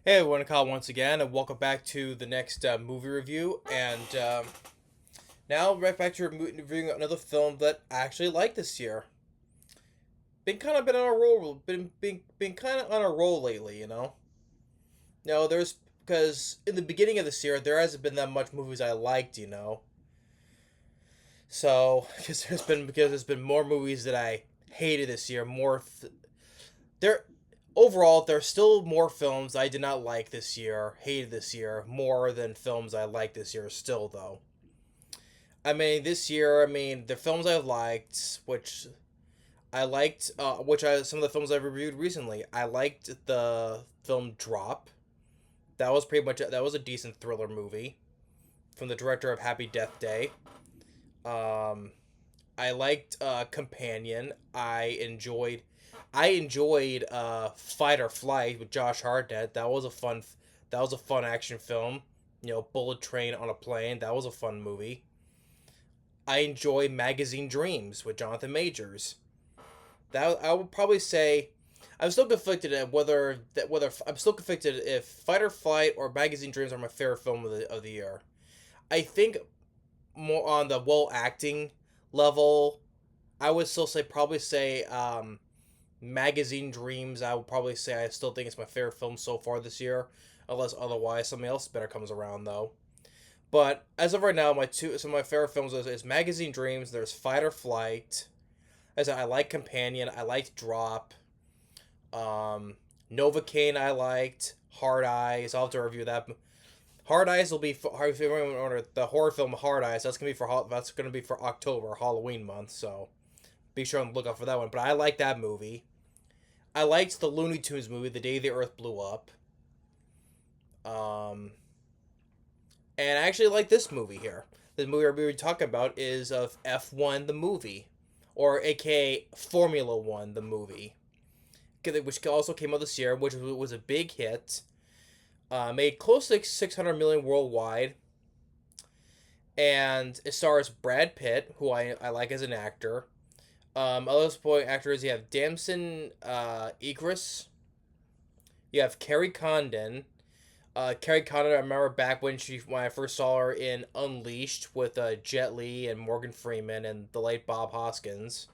Hey everyone, Kyle once again, and welcome back to the next movie review. And now right back to reviewing another film that I actually liked this year. Been on a roll, been kind of on a roll lately, you know. No, there's because in the beginning of this year there hasn't been that much movies I liked, you know. So because there's been more movies that I hated this year. There overall there's still more films I did not like this year, hated this year, more than films I liked this year still though. I mean, this year, the films I liked, some of the films I've reviewed recently. I liked the film Drop. That was a decent thriller movie from the director of Happy Death Day. Um, I liked Companion. I enjoyed Fight or Flight with Josh Hartnett. That was a fun action film. You know, Bullet Train on a Plane. That was a fun movie. I enjoy Magazine Dreams with Jonathan Majors. That I would probably say I'm still conflicted at whether I'm still conflicted if Fight or Flight or Magazine Dreams are my favorite film of the year. I think more on the well acting level, I would still say Magazine Dreams. I would probably say I still think it's my favorite film so far this year, unless otherwise something else better comes around though. But as of right now, some of my favorite films is Magazine Dreams. There's Fight or Flight. As I said, I like Companion. I liked Drop. Novocaine. I liked Hard Eyes. I'll have to review that. Hard Eyes will be if everyone ordered the horror film Hard Eyes. That's gonna be for October, Halloween month. So be sure on the lookout for that one. But I like that movie. I liked the Looney Tunes movie, The Day the Earth Blew Up. Um, and I actually like this movie here. The movie we're talking about is of F1 the movie, or aka Formula One the movie, which also came out this year, which was a big hit. Made close to 600 million worldwide, and it stars Brad Pitt, who I like as an actor. Other supporting actors, you have Damson Idris, you have Kerry Kondon. Kerry Kondon, I remember back when I first saw her in Unleashed with Jet Li and Morgan Freeman and the late Bob Hoskins.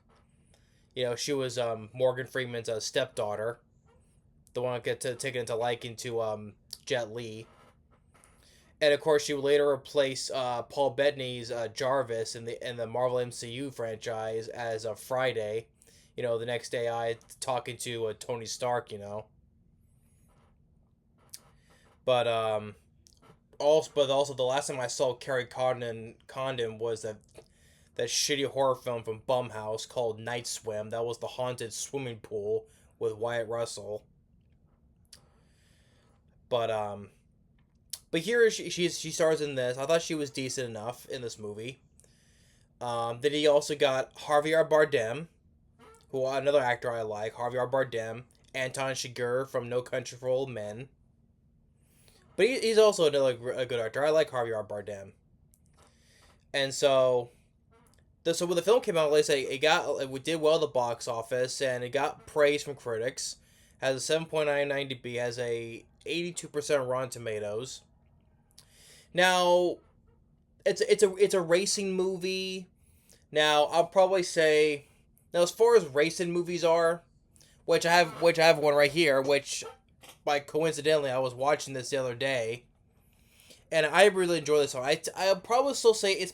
You know, she was Morgan Freeman's stepdaughter, the one that taken into liking to Jet Li. And of course, she would later replace Paul Bettany's Jarvis in the Marvel MCU franchise as Friday. You know, the next day I talking to Tony Stark. You know, but also the last time I saw Kerry Condon was that shitty horror film from Bumhouse called Night Swim. That was the haunted swimming pool with Wyatt Russell. But here she stars in this. I thought she was decent enough in this movie. Then he also got Javier Bardem, who another actor I like. Javier Bardem, Anton Chigurh from No Country for Old Men. But he's also a good actor. I like Javier Bardem. And so when the film came out, let's say it did well at the box office and it got praise from critics. Has a 7.99 DB, has a 82% Rotten Tomatoes. Now, it's a racing movie. Now, I'll probably say now as far as racing movies are, which I have one right here, which by coincidentally I was watching this the other day, and I really enjoy this one. I'll probably still say it's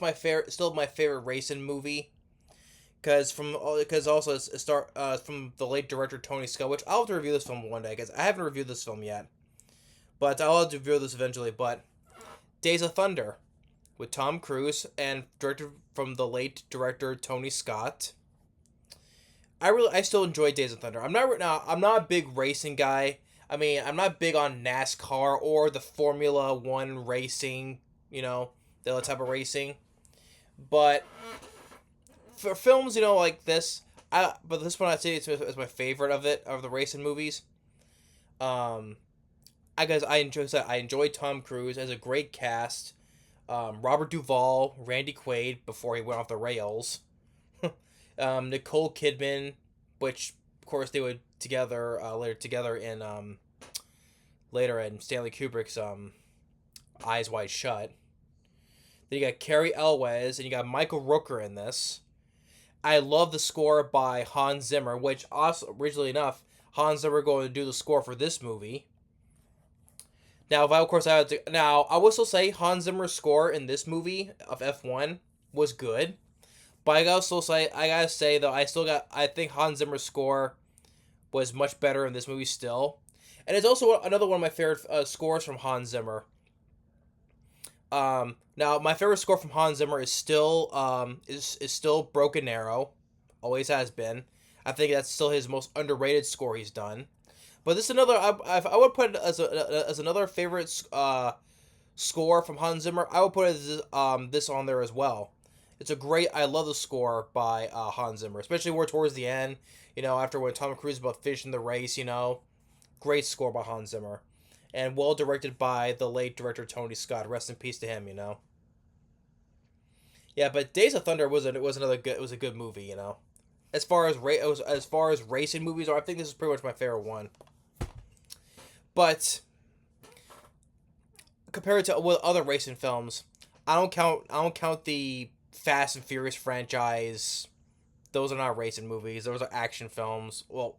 still my favorite racing movie, because also from the late director Tony Scott, which I'll have to review this film one day because I haven't reviewed this film yet, but I'll have to review this eventually. But Days of Thunder with Tom Cruise and directed from the late director Tony Scott. I still enjoy Days of Thunder. I'm not a big racing guy. I mean, I'm not big on NASCAR or the Formula One racing, you know, the other type of racing. But for films, you know, like this, but this one I'd say is my favorite of the racing movies. Um, I enjoy Tom Cruise as a great cast. Robert Duvall, Randy Quaid before he went off the rails. Nicole Kidman, which of course they would together later together in later in Stanley Kubrick's Eyes Wide Shut. Then you got Kerry Elwes, and you got Michael Rooker in this. I love the score by Hans Zimmer, which also, originally enough, Hans Zimmer going to do the score for this movie. Now, if I, of course, I had to, now, I will still say Hans Zimmer's score in this movie of F1 was good. But I gotta say, though, I think Hans Zimmer's score was much better in this movie still. And it's also another one of my favorite scores from Hans Zimmer. Now my favorite score from Hans Zimmer is still is still Broken Arrow, always has been. I think that's still his most underrated score he's done. But this is another I would put it as another favorite score from Hans Zimmer. I would put this on there as well. It's a great. I love the score by Hans Zimmer, especially more towards the end. After when Tom Cruise is about finishing the race. Great score by Hans Zimmer, and well directed by the late director Tony Scott. Rest in peace to him. Yeah, but Days of Thunder was another good. It was a good movie. As far as racing movies are, I think this is pretty much my favorite one. But compared to with other racing films, I don't count the Fast and Furious franchise. Those are not racing movies. Those are action films. Well,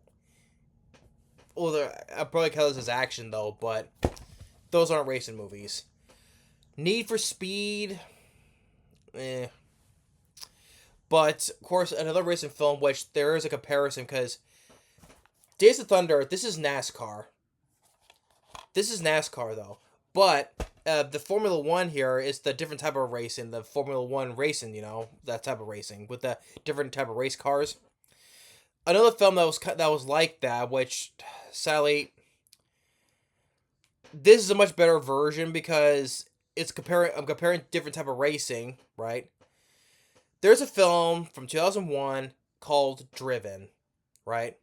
I probably count this as action though, but those aren't racing movies. Need for Speed, But of course, another racing film, which there is a comparison because Days of Thunder. This is NASCAR. This is NASCAR though, but the Formula One here is the different type of racing. The Formula One racing, that type of racing with the different type of race cars. Another film that was like that, which sadly, this is a much better version because I'm comparing different type of racing, right? There's a film from 2001 called Driven, right?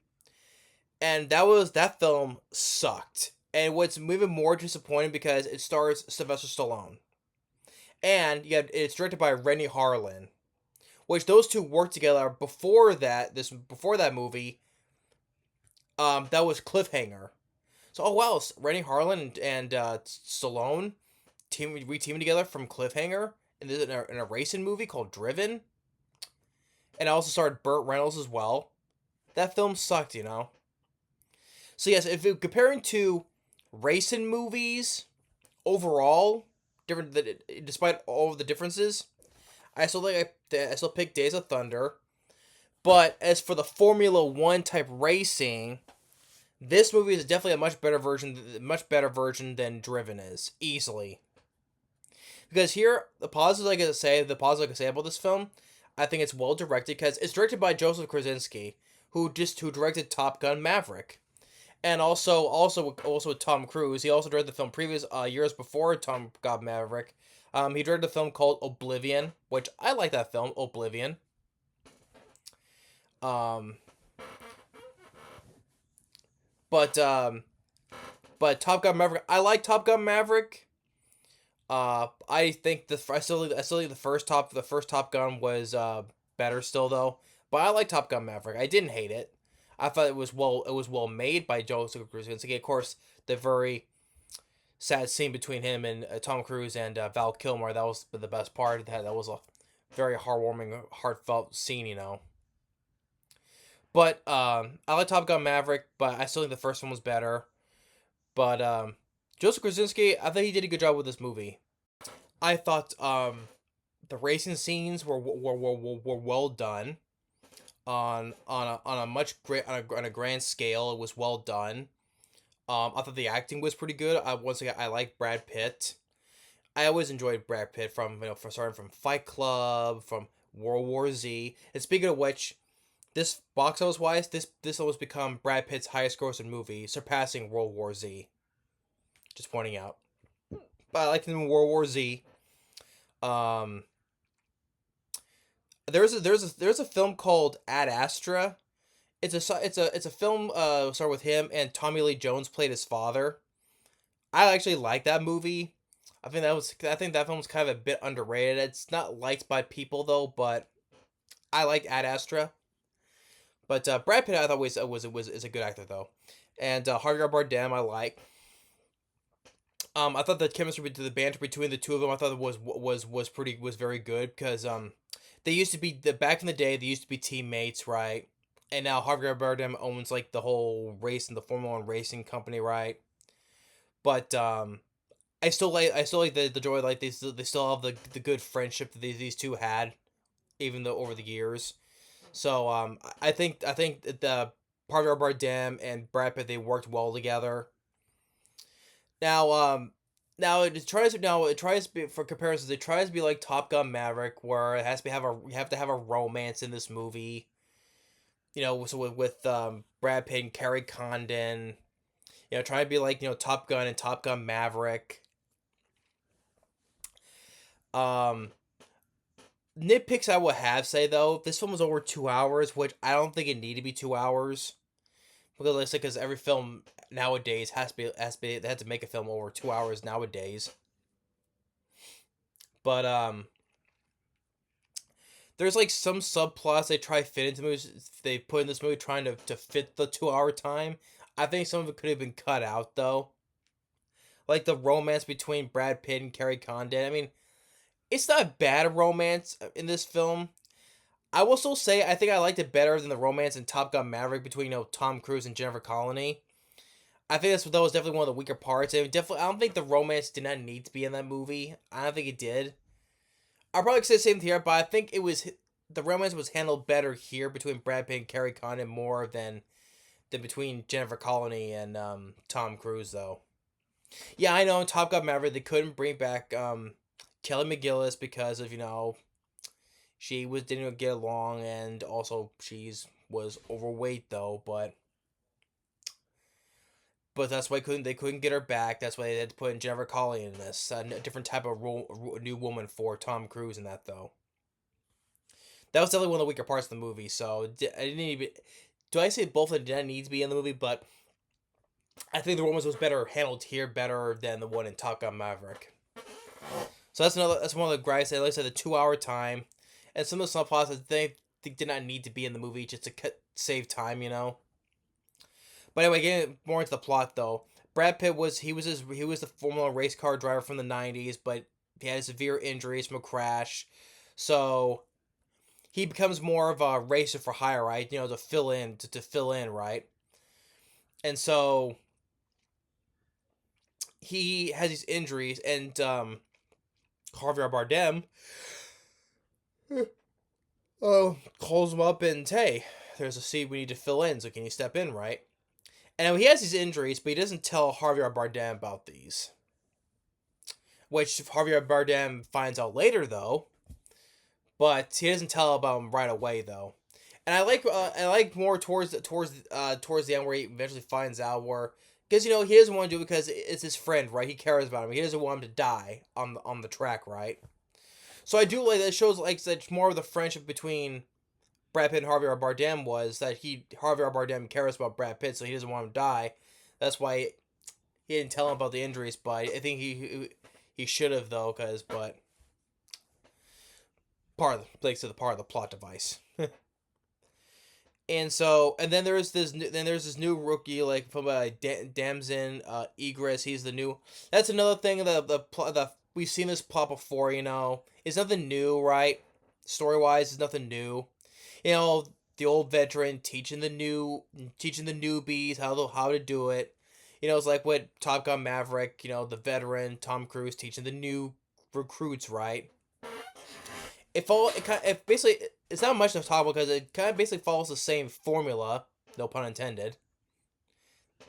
And that film sucked. And what's even more disappointing because it stars Sylvester Stallone. And it's directed by Renny Harlin, which those two worked together before that movie. That was Cliffhanger. So Renny Harlin and Stallone teaming together from Cliffhanger in a racing movie called Driven. And I also starred Burt Reynolds as well. That film sucked, So yes, if you're comparing to racing movies overall, despite all of the differences, I still pick Days of Thunder. But as for the Formula One type racing, this movie is definitely a much better version than Driven is, easily. Because here, the positives I can say about this film, I think it's well directed because it's directed by Joseph Kosinski, who directed Top Gun Maverick, and also with Tom Cruise. He also directed the film previous years before Top Gun Maverick. He directed a film called Oblivion, which I like that film, Oblivion. But Top Gun Maverick, I like Top Gun Maverick. I think I still think the first Top Gun was better still though. But I like Top Gun Maverick. I didn't hate it. I thought it was well made by Joseph Kosinski. Of course, the very sad scene between him and Tom Cruise and Val Kilmer, that was the best part. That was a very heartwarming, heartfelt scene, But I like Top Gun Maverick, but I still think the first one was better. But Joseph Kosinski, I think he did a good job with this movie. I thought the racing scenes were well done. On a grand scale, it was well done. I thought the acting was pretty good. Once again, I like Brad Pitt. I always enjoyed Brad Pitt starting from Fight Club, from World War Z. And speaking of which, this box office wise, this almost become Brad Pitt's highest grossing movie, surpassing World War Z. Just pointing out. But I liked him in World War Z. There's a film called Ad Astra. It's a film started with him and Tommy Lee Jones played his father. I actually like that movie. I think that film's kind of a bit underrated. It's not liked by people though, but I like Ad Astra. But Brad Pitt I thought is a good actor though, and Javier Bardem I like. I thought the chemistry, the banter between the two of them, I thought it was very good because they used to be back in the day. They used to be teammates, right? And now Javier Bardem owns like the whole race and the Formula One racing company, right? But I still like the joy, like they still have the good friendship that these two had, even though over the years. So I think that the Javier Bardem and Brad Pitt, they worked well together. Now it tries to be, for comparisons, it tries to be like Top Gun Maverick, where it has to have a you have to have a romance in this movie. You know, so with Brad Pitt and Kerry Condon, you know, trying to be like, you know, Top Gun and Top Gun Maverick. Um, Nitpicks I would have say though, this film was over 2 hours, which I don't think it needed to be 2 hours. Because every film nowadays they have to make a film over 2 hours nowadays. But there's like some subplots they try to fit into movies. They put in this movie trying to fit the 2 hour time. I think some of it could have been cut out though. Like the romance between Brad Pitt and Kerry Condon. I mean, it's not a bad romance in this film. I will still say I think I liked it better than the romance in Top Gun Maverick between, you know, Tom Cruise and Jennifer Connelly. I think that was definitely one of the weaker parts. I don't think the romance did not need to be in that movie. I don't think it did. I'll probably say the same here, but I think the romance was handled better here between Brad Pitt and Kerry Condon more than between Jennifer Connelly and Tom Cruise though. Yeah, I know in Top Gun Maverick they couldn't bring back Kelly McGillis because of, you know, she didn't get along, and also was overweight though, but that's why they couldn't get her back. That's why they had to put in Jennifer Connelly in this, a different type of new woman for Tom Cruise in that though. That was definitely one of the weaker parts of the movie. So I didn't even. Do I say both of them didn't need to be in the movie? But I think the romance was better handled here, better than the one in Top Gun Maverick. So that's one of the gripes. Like I said, the 2 hour time, and some of the subplots I think did not need to be in the movie just to save time, you know. But anyway, getting more into the plot though, Brad Pitt he was the Formula race car driver from the '90s, but he had severe injuries from a crash, so he becomes more of a racer for hire, right? You know, to fill in, right? And so he has these injuries, and Javier Bardem calls him up and, hey, there's a seat we need to fill in, so can you step in, right? And he has these injuries, but he doesn't tell Javier Bardem about these. Which Javier Bardem finds out later, though. But he doesn't tell about them right away, though. And I like more towards the end where he eventually finds out where, because, you know, he doesn't want to do it because it's his friend, right? He cares about him. He doesn't want him to die on the track, right? So I do like that. It shows like that more of the friendship between Brad Pitt and Javier Bardem was that Javier Bardem cares about Brad Pitt, so he doesn't want him to die. That's why he didn't tell him about the injuries, but I think he should have though, but part of the plot device. And there's this new rookie like from Damson Idris. He's the new. That's another thing the we've seen this plot before. You know, it's nothing new, right? Story wise, it's nothing new. You know, the old veteran teaching the newbies how to do it. You know, it's like what Top Gun Maverick. You know, the veteran Tom Cruise teaching the new recruits, right? It basically it's not much to talk about because it kind of basically follows the same formula, no pun intended.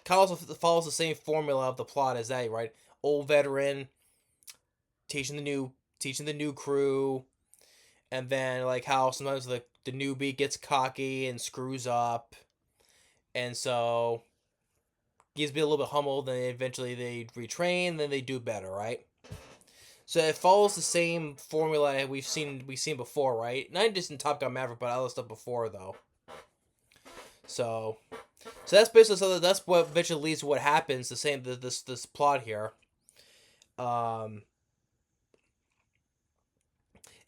Kind of also follows the same formula of the plot as that, right? Old veteran teaching the new crew, and then like how sometimes the newbie gets cocky and screws up, and so he has to be a little bit humbled. Then eventually they retrain, then they do better, right? So it follows the same formula we've seen before, right? Not just in Top Gun Maverick, but other stuff before though. So that's basically that's what eventually leads to what happens. This plot here. Um,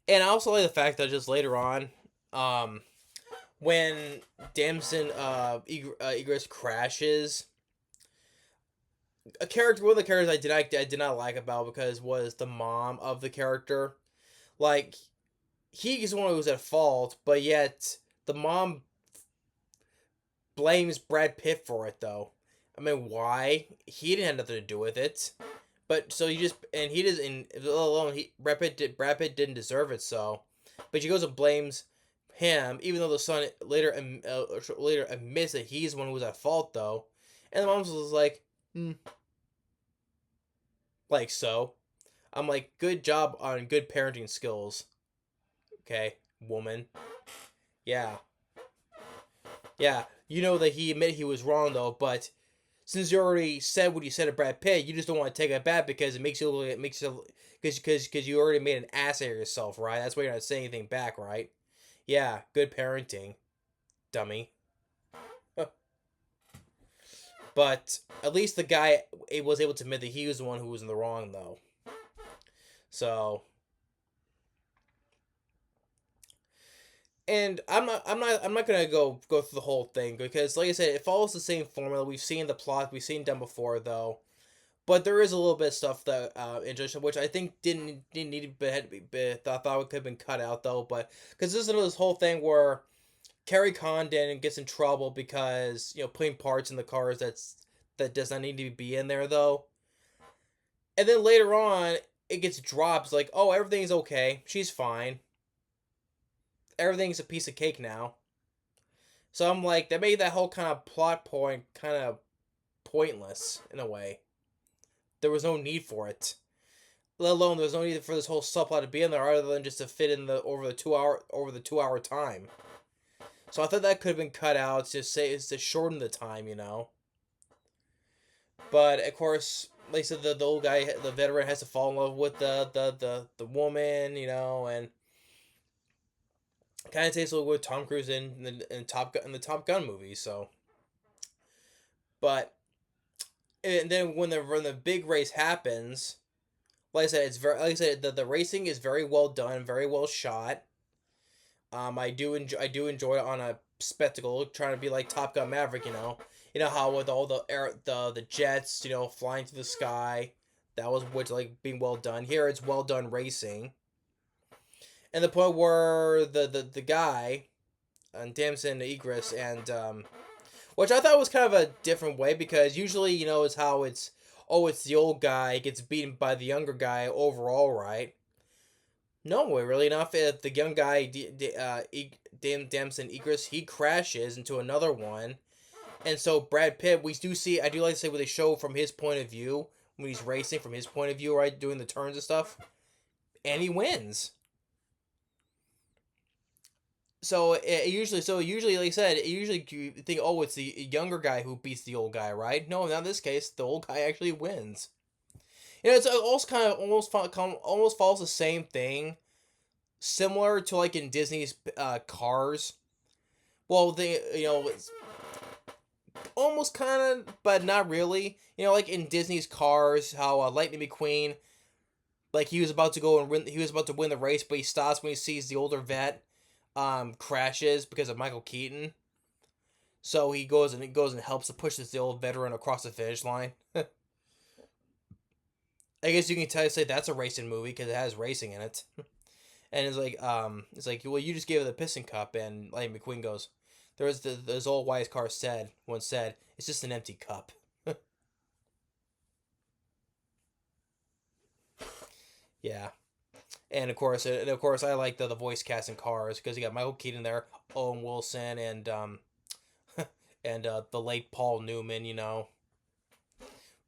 and I also like the fact that just later on, when Damson Idris crashes, one of the characters I did not like about because was the mom of the character. Like he's the one who was at fault, but yet the mom blames Brad Pitt for it though. I mean, why? He didn't have nothing to do with it. But so you just and he doesn't. Let alone Brad Pitt didn't deserve it. So, but she goes and blames him, even though the son later admits that he's the one who was at fault though. And the mom was like, like so. I'm like, good job on good parenting skills. Okay, woman. Yeah, yeah. You know that he admitted he was wrong though, but since you already said what you said to Brad Pitt, you just don't want to take it back because it makes you look. It makes you because you already made an ass of yourself, right? That's why you're not saying anything back, right? Yeah, good parenting, dummy. But at least the guy was able to admit that he was the one who was in the wrong, though. So, and I'm not gonna go through the whole thing because, like I said, it follows the same formula. We've seen the plot, we've seen done before, though. But there is a little bit of stuff that interesting, which I think didn't need to be thought it could have been cut out though. But because this whole thing where Kerry Kondon gets in trouble because putting parts in the cars that does not need to be in there though, and then later on it gets dropped. It's like, oh, everything's okay, she's fine, everything's a piece of cake now. So I'm like, that made that whole kind of plot point kind of pointless in a way. There was no need for it. Let alone there was no need for this whole subplot to be in there other than just to fit in the over the 2 hour time. So I thought that could have been cut out it's to shorten the time. But of course, like I said, the old guy, the veteran, has to fall in love with the woman, and kind of takes a little with Tom Cruise in the Top Gun movies. So, but and then when the big race happens, like I said, the racing is very well done, very well shot. I do enjoy it on a spectacle, trying to be like Top Gun Maverick. You know how with all the jets, flying through the sky, that was which like being well done. Here it's well done racing, and the point where the guy, Damson Idris, and which I thought was kind of a different way because usually is how it's it's the old guy gets beaten by the younger guy overall, right? No, really enough. If the young guy, Damson Idris, he crashes into another one, and so Brad Pitt, we do see. I do like to say what they show from his point of view when he's racing from his point of view, right, doing the turns and stuff, and he wins. So usually, like I said, usually you think, oh, it's the younger guy who beats the old guy, right? No, not in this case. The old guy actually wins. It's also kind of almost follows the same thing, similar to like in Disney's Cars. Well, they it's almost kind of, but not really. Like in Disney's Cars, how Lightning McQueen, like he was about to go and win. He was about to win the race, but he stops when he sees the older vet, crashes because of Michael Keaton. So he goes and helps to push the old veteran across the finish line. I guess you can say that's a racing movie because it has racing in it. And it's like, well, you just gave it the piston cup, and Lightning McQueen goes, this old wise car once said, it's just an empty cup. Yeah, and of course, I like the voice cast in Cars because you got Michael Keaton there, Owen Wilson, and and the late Paul Newman,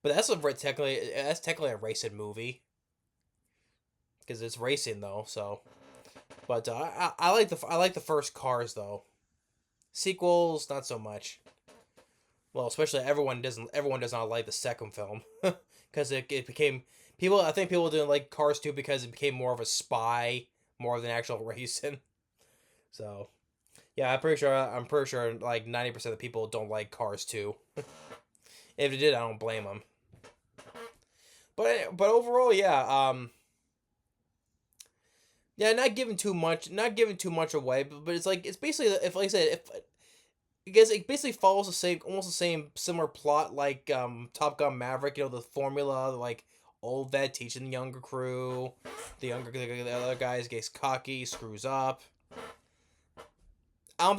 But that's technically a racing movie because it's racing though. So, but I like the first Cars though. Sequels, not so much. Well, especially everyone does not like the second film because it became people. I think people didn't like Cars 2 because it became more of a spy more than actual racing. So, yeah, I'm pretty sure like 90% of the people don't like Cars 2. If it did, I don't blame them. But overall, yeah, yeah, not giving too much away, but it's like it's basically if like I said Because it basically follows the same, almost the same, similar plot like Top Gun Maverick. You know, the formula, like old vet teaching the younger crew, the other guys gets cocky, screws up. I don't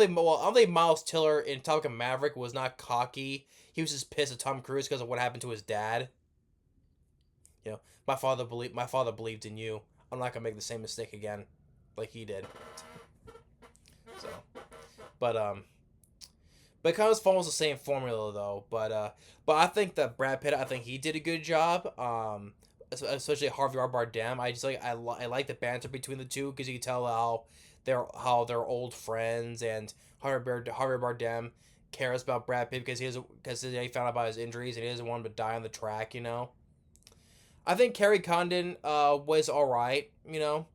think Miles Tiller in Top Gun Maverick was not cocky. He was just pissed at Tom Cruise because of what happened to his dad. You know, my father believed in you. I'm not gonna make the same mistake again, like he did. So, but but it kind of follows the same formula though. But I think that Brad Pitt, I think he did a good job. Especially Javier Bardem. I like the banter between the two because you can tell how they're old friends, and Javier Bardem cares about Brad Pitt because he found out about his injuries and he doesn't want him to die on the track. You know. I think Kerry Kondon was all right. You know,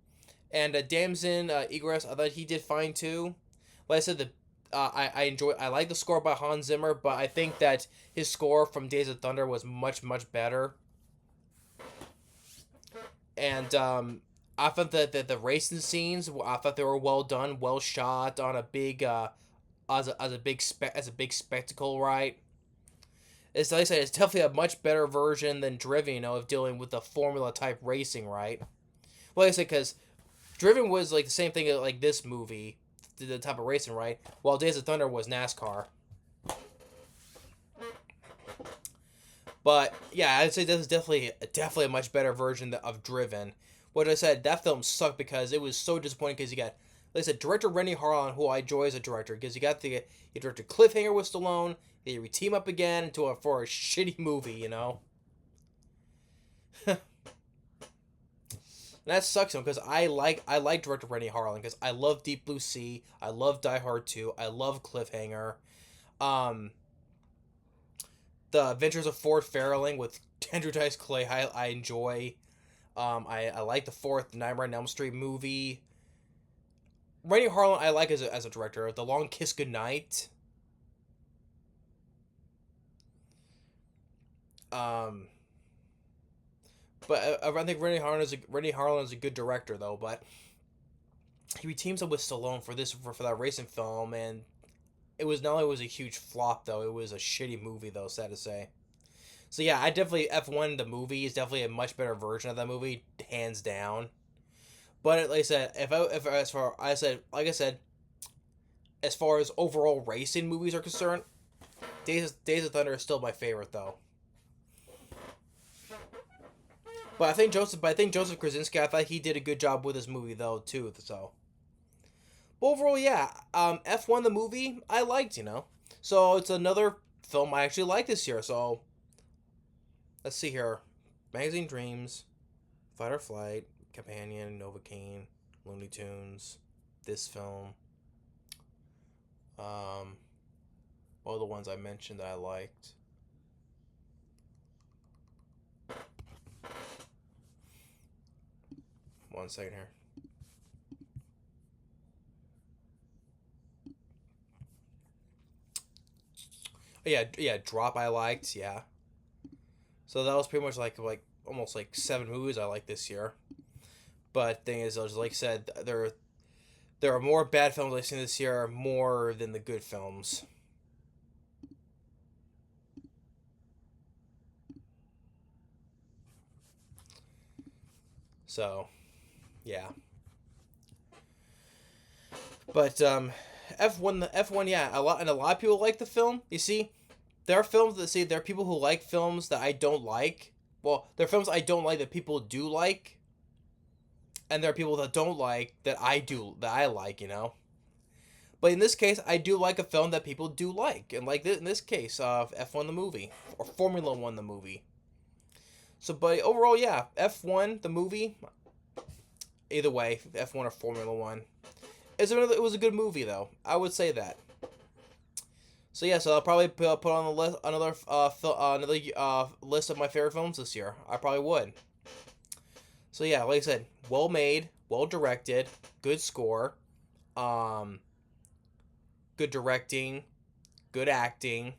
and Damson Idris, I thought he did fine too. Like I said, I like the score by Hans Zimmer, but I think that his score from Days of Thunder was much better. And I thought that the racing scenes, I thought they were well done, well shot on a big as a big spectacle, right? It's like I said, it's definitely a much better version than Driven, you know, of dealing with the formula type racing, right? Like I said, because Driven was like the same thing like this movie, the type of racing, right? While Days of Thunder was NASCAR. But yeah, I'd say this is definitely a much better version of Driven. What I said, that film sucked because it was so disappointing because you got, like I said, director Rennie Harlan, who I enjoy as a director, because you directed Cliffhanger with Stallone, they team up again for a shitty movie, you know. And that sucks because I like director Rennie Harlan because I love Deep Blue Sea, I love Die Hard 2, I love Cliffhanger. Um, the Adventures of Ford Fairlane with Andrew Dice Clay, I enjoy. I like the fourth Nightmare on Elm Street movie. Rennie Harlan I like as a director. The Long Kiss Goodnight. Um, but I think Rennie Harlan is a good director though. But he teams up with Stallone for that racing film, and it was not only was a huge flop though, it was a shitty movie though. Sad to say. So yeah, I definitely F1 the movie is definitely a much better version of that movie, hands down. But like I said, if as far I said like I said, as far as overall racing movies are concerned, Days of Thunder is still my favorite though. But I think Joseph Kosinski, I thought he did a good job with this movie though too. So, but overall, yeah, F1 the movie I liked, you know. So it's another film I actually like this year. So let's see here, Magazine Dreams, Fight or Flight, Companion, Novocaine, Looney Tunes, this film. All the ones I mentioned that I liked. One second here. Yeah, Drop I liked, yeah. So that was pretty much like almost like 7 movies I liked this year. But thing is, as like I said, there are more bad films I've seen this year more than the good films. So yeah, but F1 yeah, a lot of people like the film. You see, there are films that see there are people who like films that I don't like. Well, there are films I don't like that people do like, and there are people that don't like that I like. You know. But in this case, I do like a film that people do like, and like in this case, F1 the movie or Formula One the movie. So, but overall, yeah, F1 the movie. Either way, F1 or Formula One. It was a good movie though. I would say that. So yeah, so I'll probably put on the list another list of my favorite films this year. I probably would. So yeah, like I said, well made, well directed, good score, um, good directing, good acting.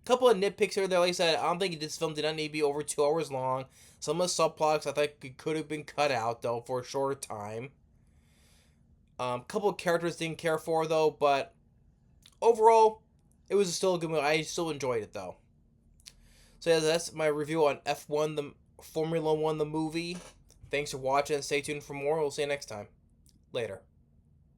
Couple of nitpicks here. There, like I said, I don't think this film did not need to be over 2 hours long. Some of the subplots I think could have been cut out though for a shorter time. Couple of characters didn't care for though, but overall, it was still a good movie. I still enjoyed it though. So yeah, that's my review on F1, the Formula One, the movie. Thanks for watching. Stay tuned for more. We'll see you next time. Later.